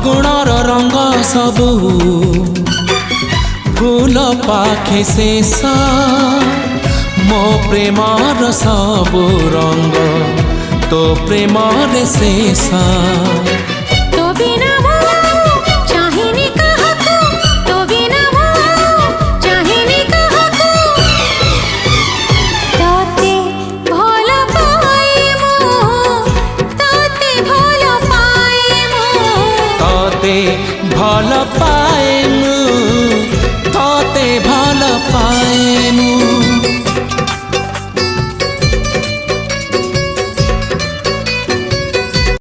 फागुणर रंग सबू फूल पाखे शेष मो प्रेमर सबू रंग तो प्रेमर शेष तो बिना चाहिनी काहाकू तो बिना चाहिनी काहाकू ताते भल पाए मु ताते भल पाए मु ताते भल पाए मु ताते भल पाए